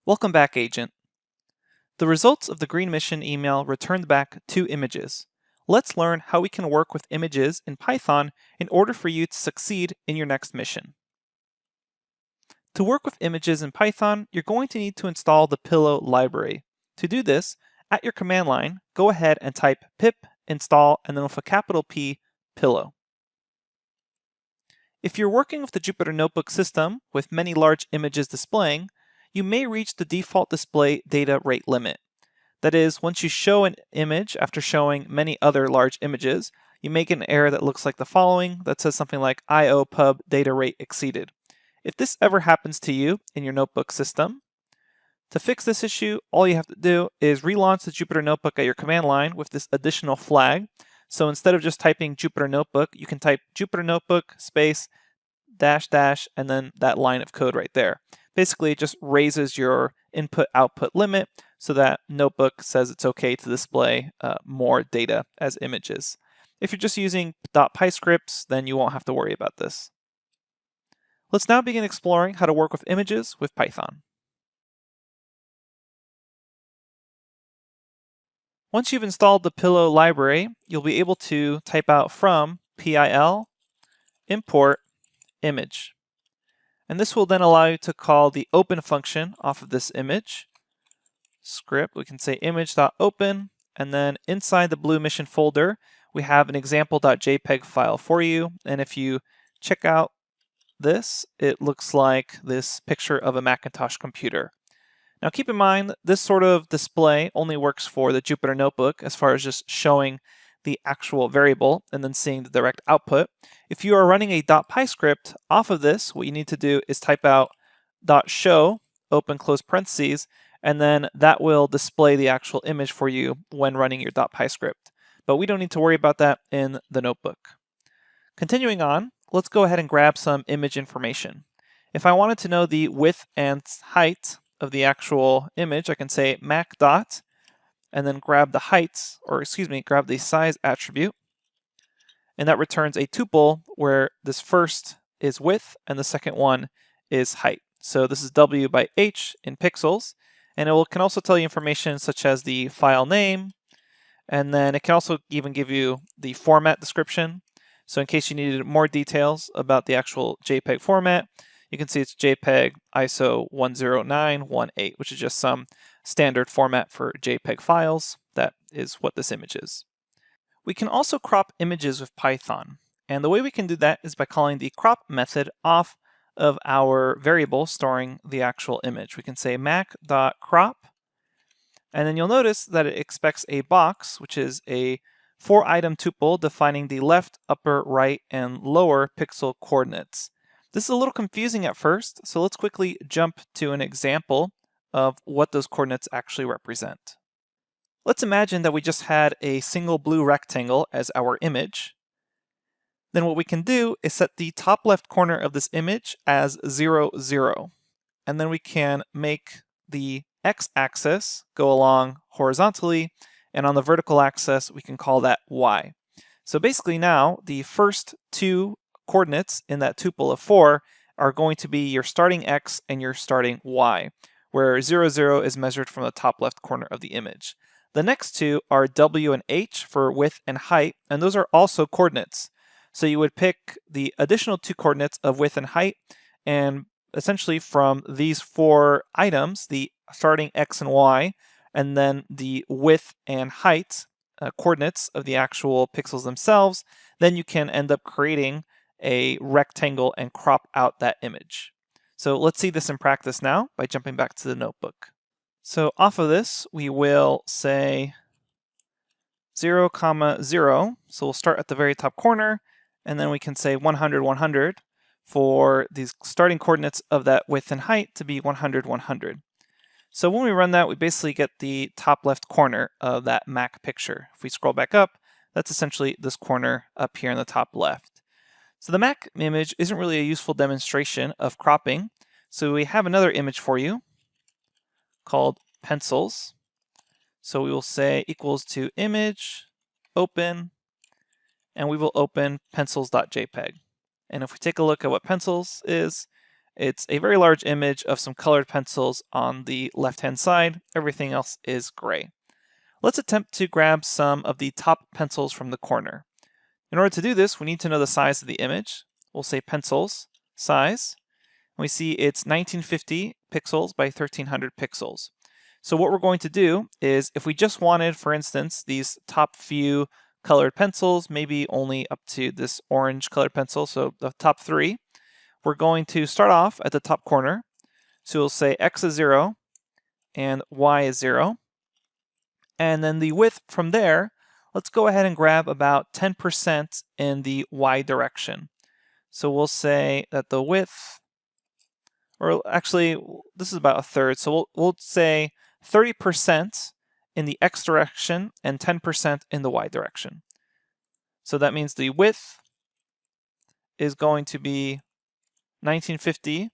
Welcome back, Agent. The results of the Green Mission email returned back 2 images. Let's learn how we can work with images in Python in order for you to succeed in your next mission. To work with images in Python, you're going to need to install the Pillow library. To do this, at your command line, go ahead and type pip install and then with a capital P, Pillow. If you're working with the Jupyter Notebook system with many large images displaying, you may reach the default display data rate limit. That is, once you show an image after showing many other large images, you may get an error that looks like the following that says something like IO pub data rate exceeded. If this ever happens to you in your notebook system, to fix this issue, all you have to do is relaunch the Jupyter Notebook at your command line with this additional flag. So instead of just typing Jupyter Notebook, you can type Jupyter Notebook space dash dash and then that line of code right there. Basically, it just raises your input-output limit so that Notebook says it's okay to display more data as images. If you're just using .py scripts, then you won't have to worry about this. Let's now begin exploring how to work with images with Python. Once you've installed the Pillow library, you'll be able to type out from pil import image. And this will then allow you to call the open function off of this image script. We can say image.open, and then inside the Blue Mission folder, we have an example.jpg file for you. And if you check out this, it looks like this picture of a Macintosh computer. Now keep in mind, this sort of display only works for the Jupyter Notebook as far as just showing the actual variable and then seeing the direct output. If you are running a .py script off of this, what you need to do is type out .show, open close parentheses, and then that will display the actual image for you when running your .py script. But we don't need to worry about that in the notebook. Continuing on, let's go ahead and grab some image information. If I wanted to know the width and height of the actual image, I can say mac dot and then grab the height, or excuse me, grab the size attribute. And that returns a tuple where this first is width and the second one is height. So this is W by H in pixels. And it can also tell you information such as the file name. And then it can also even give you the format description. So in case you needed more details about the actual JPEG format, you can see it's JPEG ISO 10918, which is just some standard format for JPEG files. That is what this image is. We can also crop images with Python. And the way we can do that is by calling the crop method off of our variable storing the actual image. We can say mac.crop, and then you'll notice that it expects a box, which is a 4-item tuple defining the left, upper, right, and lower pixel coordinates. This is a little confusing at first, so let's quickly jump to an example of what those coordinates actually represent. Let's imagine that we just had a single blue rectangle as our image. Then what we can do is set the top left corner of this image as 0, 0. And then we can make the x-axis go along horizontally, and on the vertical axis we can call that y. So basically now the first 2 coordinates in that tuple of 4 are going to be your starting x and your starting y, where 0, 0 is measured from the top left corner of the image. The next 2 are w and h for width and height, and those are also coordinates. So you would pick the additional 2 coordinates of width and height, and essentially from these 4 items, the starting x and y, and then the width and height coordinates of the actual pixels themselves, then you can end up creating a rectangle and crop out that image. So let's see this in practice now by jumping back to the notebook. So off of this, we will say 0, 0. So we'll start at the very top corner, and then we can say 100, 100 for these starting coordinates of that width and height to be 100, 100. So when we run that, we basically get the top left corner of that Mac picture. If we scroll back up, that's essentially this corner up here in the top left. So the Mac image isn't really a useful demonstration of cropping. So we have another image for you called pencils. So we will say equals to image, open, and we will open pencils.jpg. And if we take a look at what pencils is, It's a very large image of some colored pencils on the left-hand side. Everything else is gray. Let's attempt to grab some of the top pencils from the corner. In order to do this, we need to know the size of the image. We'll say pencils, size. We see it's 1950 pixels by 1300 pixels. So what we're going to do is, if we just wanted, for instance, these top few colored pencils, maybe only up to this orange colored pencil, so the top 3, we're going to start off at the top corner. So we'll say X is 0 and Y is 0. And then the width from there, let's go ahead and grab about 10% in the Y direction. So we'll say that the width, or actually this is about a third, so we'll say 30% in the X direction and 10% in the Y direction. So that means the width is going to be 1950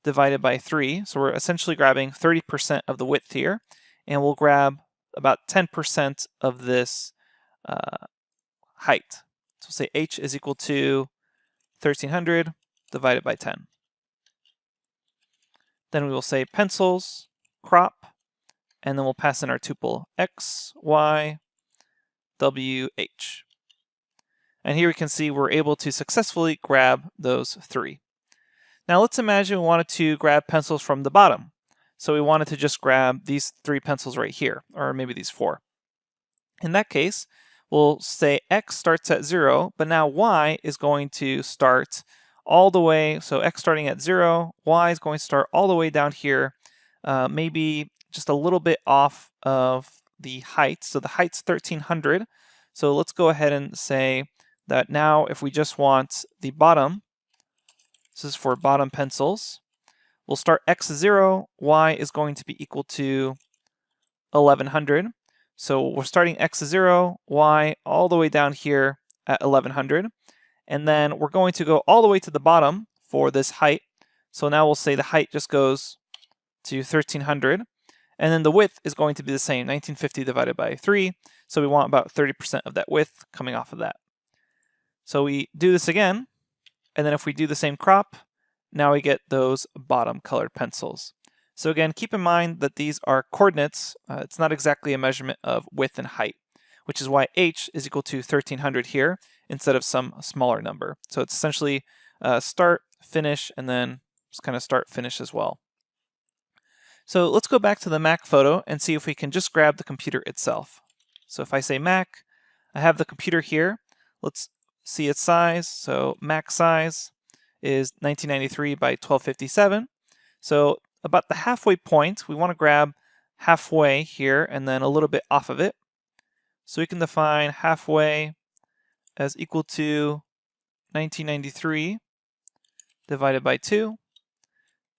divided by 3. So we're essentially grabbing 30% of the width here, and we'll grab about 10% of this height. So we'll say H is equal to 1300 divided by 10. Then we will say pencils, crop, and then we'll pass in our tuple X, Y, W, H. And here we can see we're able to successfully grab those 3. Now let's imagine we wanted to grab pencils from the bottom. So we wanted to just grab these 3 pencils right here, or maybe these 4. In that case, we'll say X starts at 0, but now Y is going to start all the way, so X starting at 0, Y is going to start all the way down here, maybe just a little bit off of the height. So the height's 1300. So let's go ahead and say that now if we just want the bottom, this is for bottom pencils, we'll start X 0, Y is going to be equal to 1100. So we're starting X 0, Y all the way down here at 1100. And then we're going to go all the way to the bottom for this height. So now we'll say the height just goes to 1300. And then the width is going to be the same, 1950 divided by 3. So we want about 30% of that width coming off of that. So we do this again. And then if we do the same crop, now we get those bottom colored pencils. So again, keep in mind that these are coordinates. It's not exactly a measurement of width and height, which is why H is equal to 1300 here instead of some smaller number. So it's essentially start, finish, and then just kind of start, finish as well. So let's go back to the Mac photo and see if we can just grab the computer itself. So if I say Mac, I have the computer here. Let's see its size. So Mac size is 1993 by 1257. So about the halfway point, we want to grab halfway here and then a little bit off of it. So we can define halfway as equal to 1993 divided by 2.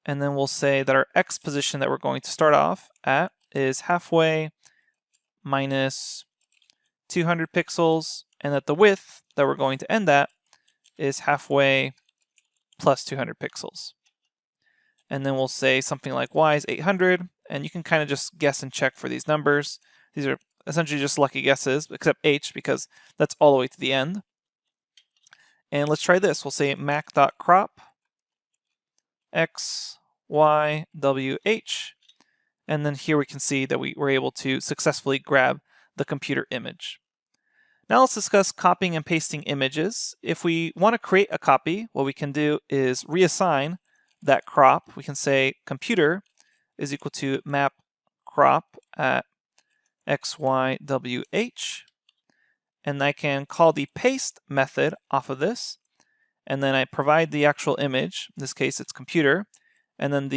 And then we'll say that our X position that we're going to start off at is halfway minus 200 pixels, and that the width that we're going to end at is halfway plus 200 pixels. And then we'll say something like Y is 800, and you can kind of just guess and check for these numbers. These are essentially just lucky guesses, except H, because that's all the way to the end. And let's try this. We'll say mac.crop X, Y, W, H. And then here we can see that we were able to successfully grab the computer image. Now let's discuss copying and pasting images. If we want to create a copy, what we can do is reassign that crop. We can say computer is equal to map crop at X, Y, W, H. And I can call the paste method off of this. And then I provide the actual image. In this case, it's computer. And then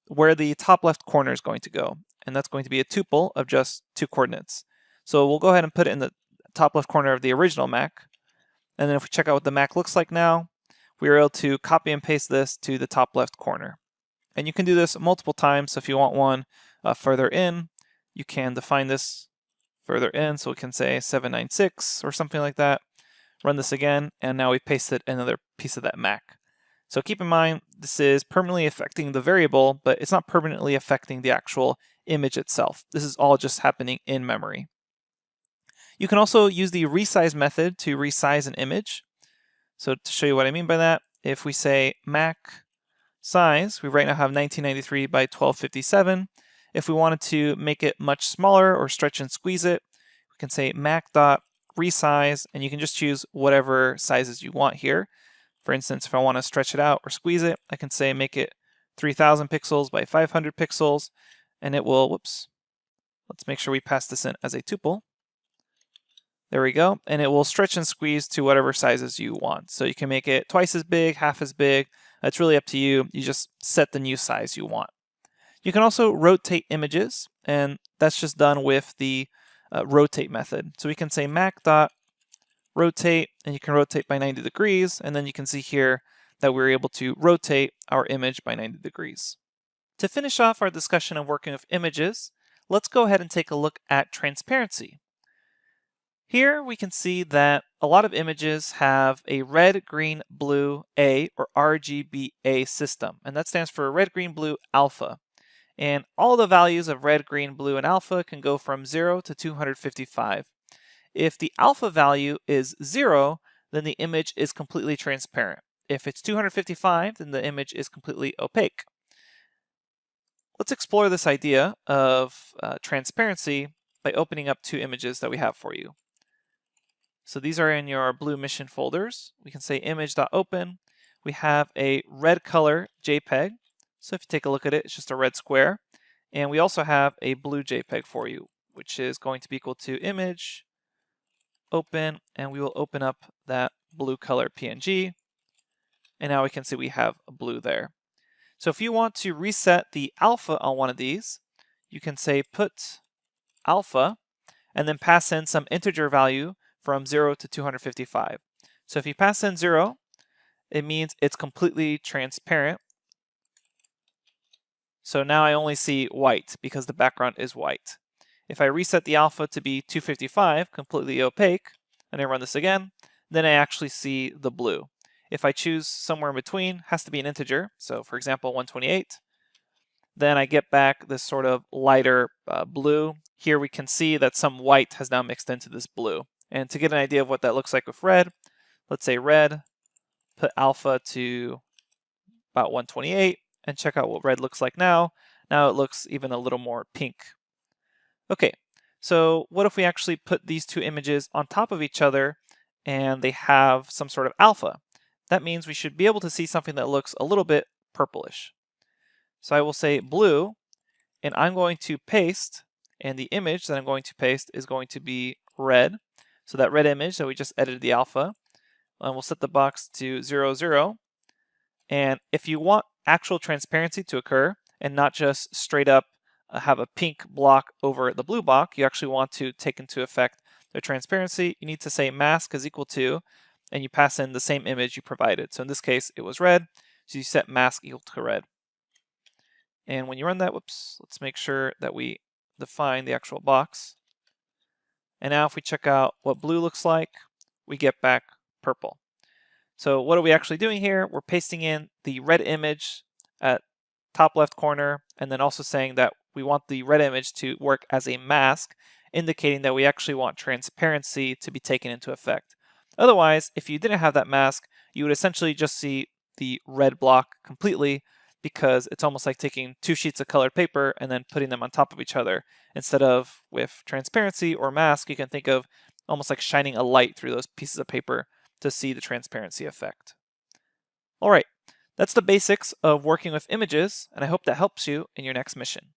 where the top left corner is going to go. And that's going to be a tuple of just 2 coordinates. So we'll go ahead and put it in the top left corner of the original Mac. And then if we check out what the Mac looks like now, we are able to copy and paste this to the top left corner. And you can do this multiple times. So if you want one further in, you can define this further in. So we can say 796 or something like that. Run this again, and now we pasted another piece of that Mac. So keep in mind, this is permanently affecting the variable, but it's not permanently affecting the actual image itself. This is all just happening in memory. You can also use the resize method to resize an image. So to show you what I mean by that, if we say Mac Size, we right now have 1993 by 1257. If we wanted to make it much smaller or stretch and squeeze it, we can say mac.resize, and you can just choose whatever sizes you want here. For instance, if I want to stretch it out or squeeze it, I can say make it 3000 pixels by 500 pixels, and it will, whoops, let's make sure we pass this in as a tuple. There we go, and it will stretch and squeeze to whatever sizes you want. So you can make it twice as big, half as big. It's really up to you. You just set the new size you want. You can also rotate images, and that's just done with the rotate method. So we can say mac.rotate, and you can rotate by 90 degrees, and then you can see here that we're able to rotate our image by 90 degrees. To finish off our discussion of working with images, let's go ahead and take a look at transparency. Here we can see that a lot of images have a red, green, blue, A, or RGBA system, and that stands for red, green, blue, alpha. And all the values of red, green, blue, and alpha can go from 0 to 255. If the alpha value is 0, then the image is completely transparent. If it's 255, then the image is completely opaque. Let's explore this idea of transparency by opening up two images that we have for you. So these are in your Blue Mission folders. We can say image.open. We have a red color JPEG. So if you take a look at it, it's just a red square. And we also have a blue JPEG for you, which is going to be equal to image, open, and we will open up that blue color PNG. And now we can see we have a blue there. So if you want to reset the alpha on one of these, you can say put alpha and then pass in some integer value from 0 to 255. So if you pass in 0, it means it's completely transparent. So now I only see white because the background is white. If I reset the alpha to be 255, completely opaque, and I run this again, then I actually see the blue. If I choose somewhere in between, has to be an integer, so for example 128, then I get back this sort of lighter blue. Here we can see that some white has now mixed into this blue. And to get an idea of what that looks like with red, let's say red, put alpha to about 128, and check out what red looks like now. Now it looks even a little more pink. Okay, so what if we actually put these two images on top of each other and they have some sort of alpha? That means we should be able to see something that looks a little bit purplish. So I will say blue, and I'm going to paste, and the image that I'm going to paste is going to be red. So that red image that we just edited the alpha, and we'll set the box to 0, 0. And if you want actual transparency to occur and not just straight up have a pink block over the blue block, you actually want to take into effect the transparency. You need to say mask is equal to, and you pass in the same image you provided. So in this case, it was red, so you set mask equal to red. And when you run that, whoops, let's make sure that we define the actual box. And now if we check out what blue looks like, we get back purple. So what are we actually doing here? We're pasting in the red image at top left corner, and then also saying that we want the red image to work as a mask, indicating that we actually want transparency to be taken into effect. Otherwise, if you didn't have that mask, you would essentially just see the red block completely, because it's almost like taking two sheets of colored paper and then putting them on top of each other. Instead of with transparency or mask, you can think of almost like shining a light through those pieces of paper to see the transparency effect. All right, that's the basics of working with images, and I hope that helps you in your next mission.